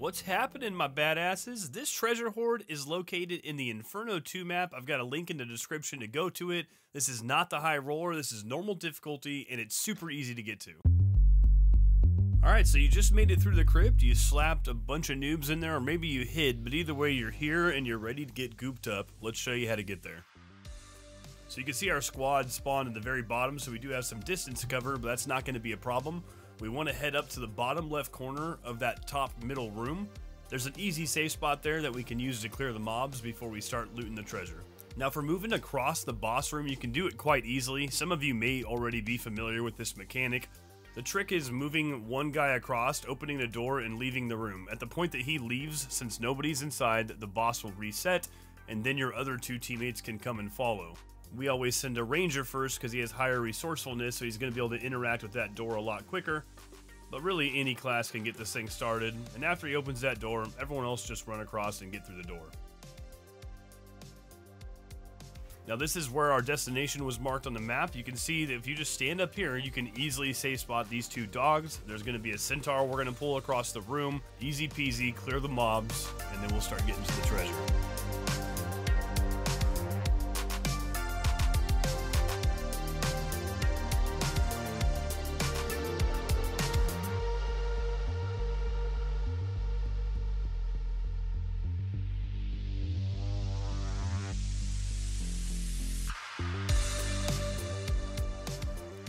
What's happening, my badasses? This treasure hoard is located in the Inferno 2 map. I've got a link in the description to go to it. This is not the high roller, this is normal difficulty, and it's super easy to get to. Alright, so you just made it through the crypt, you slapped a bunch of noobs in there, or maybe you hid, but either way you're here and you're ready to get gooped up. Let's show you how to get there. So you can see our squad spawned at the very bottom, so we do have some distance to cover, but that's not going to be a problem. We want to head up to the bottom left corner of that top middle room. There's an easy safe spot there that we can use to clear the mobs before we start looting the treasure. Now for moving across the boss room, you can do it quite easily. Some of you may already be familiar with this mechanic. The trick is moving one guy across, opening the door, and leaving the room. At the point that he leaves, since nobody's inside, the boss will reset, and then your other two teammates can come and follow. We always send a ranger first because he has higher resourcefulness, so he's going to be able to interact with that door a lot quicker. But really, any class can get this thing started, and after he opens that door, everyone else just run across and get through the door. Now this is where our destination was marked on the map. You can see that if you just stand up here, you can easily safe spot these two dogs. There's going to be a centaur we're going to pull across the room. Easy peasy, clear the mobs, and then we'll start getting to the treasure.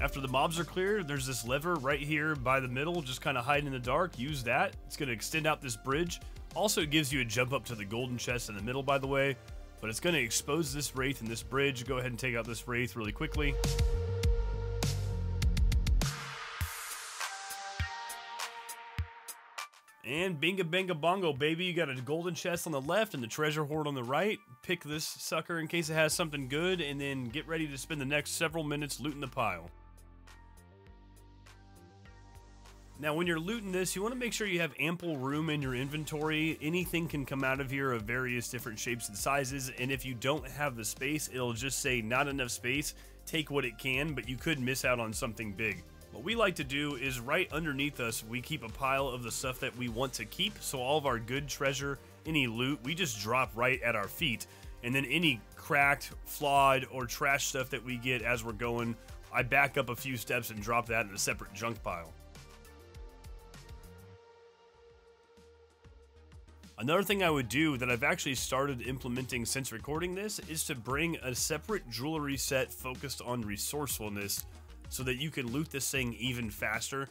After the mobs are cleared, there's this lever right here by the middle, just kind of hide in the dark. Use that. It's going to extend out this bridge. Also, it gives you a jump up to the golden chest in the middle, by the way. But it's going to expose this wraith in this bridge. Go ahead and take out this wraith really quickly. And binga banga bongo, baby. You got a golden chest on the left and the treasure hoard on the right. Pick this sucker in case it has something good, and then get ready to spend the next several minutes looting the pile. Now when you're looting this, you want to make sure you have ample room in your inventory. Anything can come out of here of various different shapes and sizes, and if you don't have the space, it'll just say not enough space. Take what it can, but you could miss out on something big. What we like to do is right underneath us, we keep a pile of the stuff that we want to keep, so all of our good treasure, any loot, we just drop right at our feet. And then any cracked, flawed, or trash stuff that we get as we're going, I back up a few steps and drop that in a separate junk pile. Another thing I would do that I've actually started implementing since recording this is to bring a separate jewelry set focused on resourcefulness so that you can loot this thing even faster.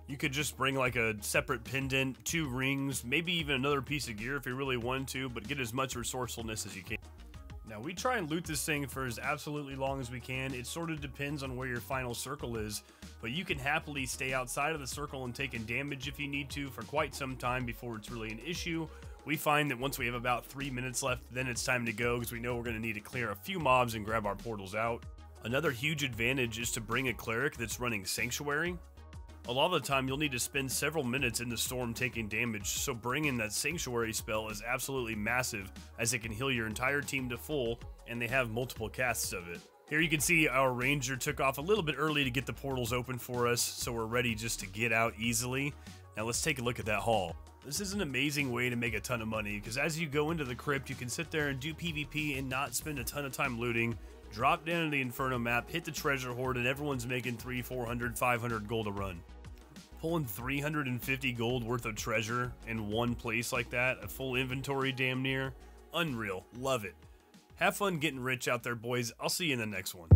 You could just bring like a separate pendant, 2 rings, maybe even another piece of gear if you really want to, but get as much resourcefulness as you can. Now we try and loot this thing for as absolutely long as we can. It sort of depends on where your final circle is, but you can happily stay outside of the circle and taking damage if you need to for quite some time before it's really an issue. We find that once we have about 3 minutes left, then it's time to go because we know we're going to need to clear a few mobs and grab our portals out. Another huge advantage is to bring a cleric that's running Sanctuary. A lot of the time you'll need to spend several minutes in the storm taking damage, so bringing that Sanctuary spell is absolutely massive as it can heal your entire team to full, and they have multiple casts of it. Here you can see our ranger took off a little bit early to get the portals open for us, so we're ready just to get out easily. Now let's take a look at that haul. This is an amazing way to make a ton of money, because as you go into the crypt, you can sit there and do PvP and not spend a ton of time looting. Drop down to the Inferno map, hit the treasure hoard, and everyone's making 300, 400, 500 gold a run. Pulling 350 gold worth of treasure in one place like that, a full inventory damn near. Unreal. Love it. Have fun getting rich out there, boys. I'll see you in the next one.